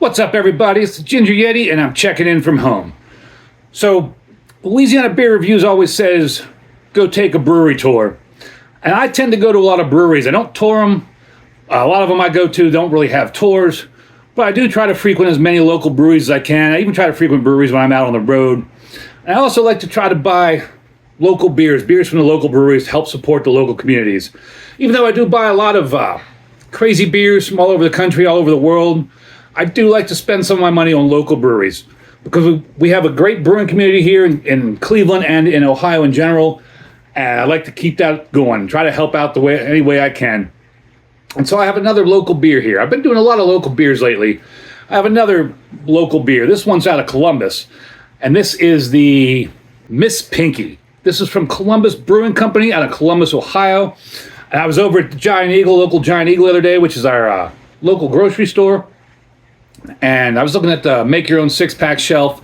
What's up, everybody? It's the Ginger Yeti, and I'm checking in from home. So, Louisiana Beer Reviews always says, go take a brewery tour. And I tend to go to a lot of breweries. I don't tour them. A lot of them I go to don't really have tours. But I do try to frequent as many local breweries as I can. I even try to frequent breweries when I'm out on the road. And I also like to try to buy local beers from the local breweries to help support the local communities. Even though I do buy a lot of crazy beers from all over the country, all over the world, I do like to spend some of my money on local breweries because we have a great brewing community here in Cleveland and in Ohio in general. And I like to keep that going, try to help out any way I can. And so I have another local beer here. I've been doing a lot of local beers lately. I have another local beer. This one's out of Columbus, and this is the Miss Pinky. This is from Columbus Brewing Company out of Columbus, Ohio. And I was over at the local Giant Eagle the other day, which is our local grocery store. And I was looking at the make your own six-pack shelf.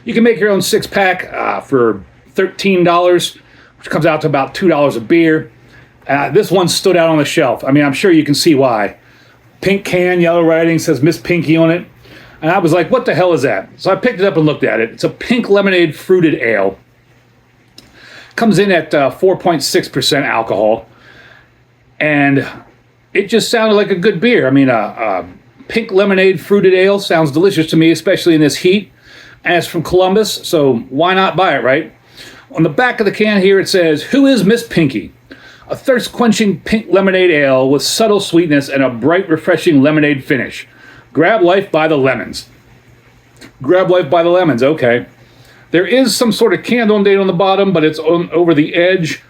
You can make your own six-pack for $13, which comes out to about $2 a beer. This one stood out on the shelf. I mean, I'm sure you can see why. Pink can, yellow writing, says Miss Pinky on it. And I was like, what the hell is that? So I picked it up and looked at it. It's a pink lemonade fruited ale. Comes in at 4.6% alcohol. And it just sounded like a good beer. I mean, pink lemonade fruited ale sounds delicious to me, especially in this heat. And it's from Columbus, so why not buy it, right? On the back of the can here it says, who is Miss Pinky? A thirst-quenching pink lemonade ale with subtle sweetness and a bright, refreshing lemonade finish. Grab life by the lemons. Grab life by the lemons, okay. There is some sort of candle date on the bottom, but it's over the edge.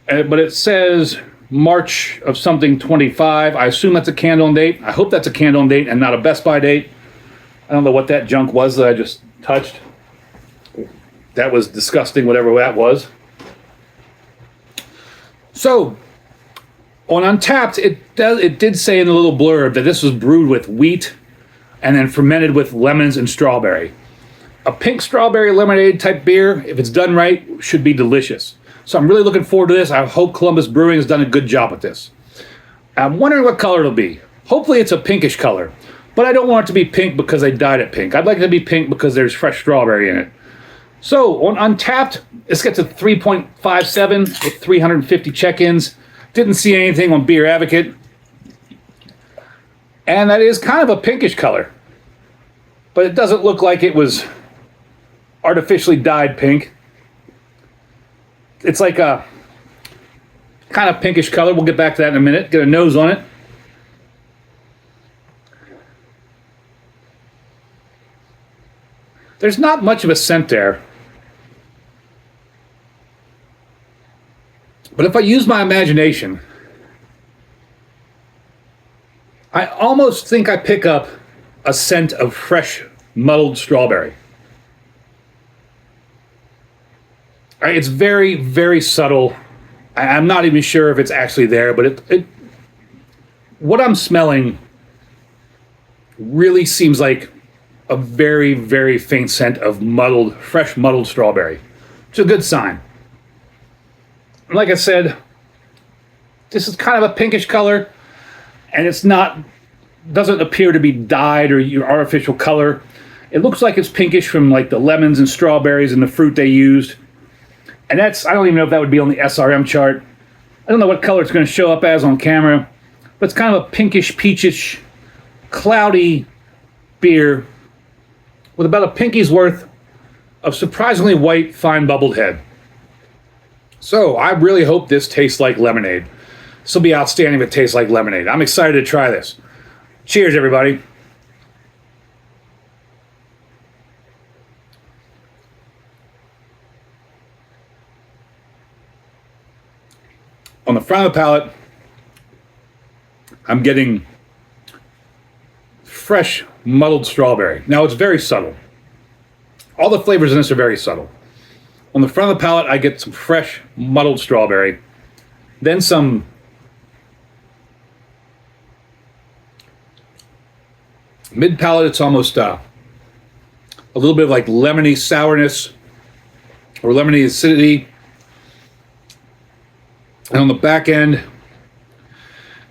But it says March of something 25. I assume that's a candle date. I hope that's a candle date and not a Best By date. I don't know what that junk was that I just touched. That was disgusting, whatever that was. So, on Untapped, it did say in the little blurb that this was brewed with wheat and then fermented with lemons and strawberry. A pink strawberry lemonade type beer, if it's done right, should be delicious. So I'm really looking forward to this. I hope Columbus Brewing has done a good job with this. I'm wondering what color it'll be. Hopefully it's a pinkish color, but I don't want it to be pink because they dyed it pink. I'd like it to be pink because there's fresh strawberry in it. So on Untapped, this gets a 3.57 with 350 check-ins. Didn't see anything on Beer Advocate. And that is kind of a pinkish color. But it doesn't look like it was artificially dyed pink. It's like a kind of pinkish color. We'll get back to that in a minute. Get a nose on it. There's not much of a scent there. But if I use my imagination, I almost think I pick up a scent of fresh muddled strawberry. It's very, very subtle. I'm not even sure if it's actually there, but what I'm smelling really seems like a very, very faint scent of fresh muddled strawberry. It's a good sign. Like I said, this is kind of a pinkish color, and doesn't appear to be dyed or your artificial color. It looks like it's pinkish from like the lemons and strawberries and the fruit they used. And I don't even know if that would be on the SRM chart. I don't know what color it's going to show up as on camera, but it's kind of a pinkish, peachish, cloudy beer with about a pinky's worth of surprisingly white, fine bubbled head. So I really hope this tastes like lemonade. This will be outstanding if it tastes like lemonade. I'm excited to try this. Cheers, everybody. On the front of the palate, I'm getting fresh muddled strawberry. Now it's very subtle. All the flavors in this are very subtle. On the front of the palate, I get some fresh muddled strawberry. Then some mid-palate, it's almost a little bit of like lemony sourness or lemony acidity. And on the back end,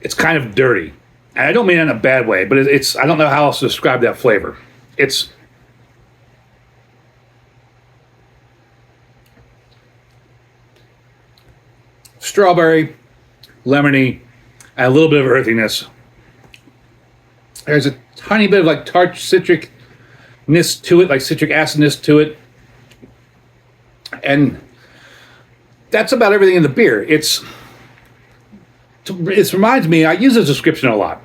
it's kind of dirty. And I don't mean it in a bad way, but it's, I don't know how else to describe that flavor. It's strawberry, lemony, and a little bit of earthiness. There's a tiny bit of like tart citricness to it, like citric acidness to it. And that's about everything in the beer. It reminds me, I use this description a lot.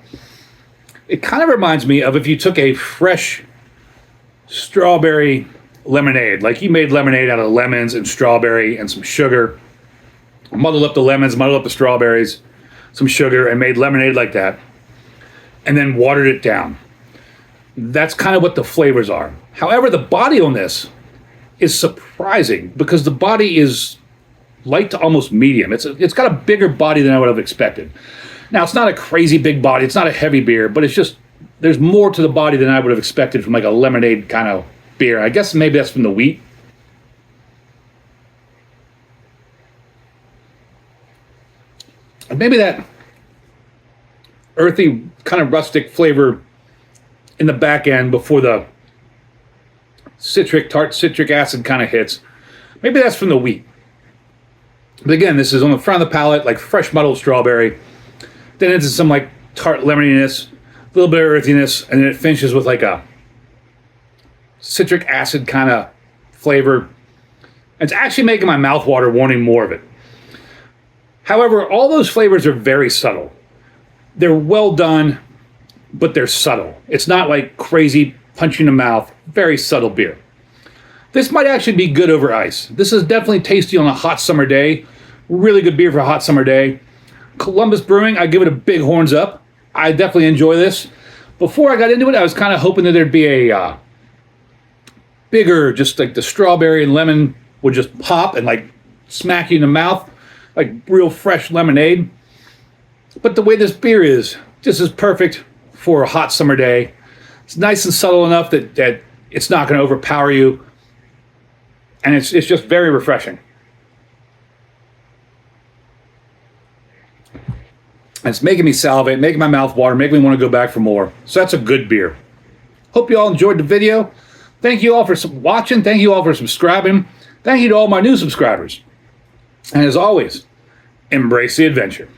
It kind of reminds me of if you took a fresh strawberry lemonade, like you made lemonade out of lemons and strawberry and some sugar, muddled up the lemons, muddled up the strawberries, some sugar, and made lemonade like that, and then watered it down. That's kind of what the flavors are. However, the body on this is surprising because the body is light to almost medium. It's got a bigger body than I would have expected. Now, it's not a crazy big body. It's not a heavy beer, but it's just, there's more to the body than I would have expected from like a lemonade kind of beer. I guess maybe that's from the wheat. And maybe that earthy, kind of rustic flavor in the back end before the tart citric acid kind of hits. Maybe that's from the wheat. But again, this is on the front of the palate, like fresh muddled strawberry. Then into some like tart lemoniness, a little bit of earthiness, and then it finishes with like a citric acid kind of flavor. And it's actually making my mouth water, wanting more of it. However, all those flavors are very subtle. They're well done, but they're subtle. It's not like crazy punch in the mouth. Very subtle beer. This might actually be good over ice. This is definitely tasty on a hot summer day. Really good beer for a hot summer day. Columbus Brewing, I give it a big horns up. I definitely enjoy this. Before I got into it, I was kind of hoping that there'd be a bigger, just like the strawberry and lemon would just pop and like smack you in the mouth, like real fresh lemonade. But the way this beer is, this is perfect for a hot summer day. It's nice and subtle enough that it's not going to overpower you. And it's just very refreshing. And it's making me salivate, making my mouth water, making me want to go back for more. So that's a good beer. Hope you all enjoyed the video. Thank you all for watching. Thank you all for subscribing. Thank you to all my new subscribers. And as always, embrace the adventure.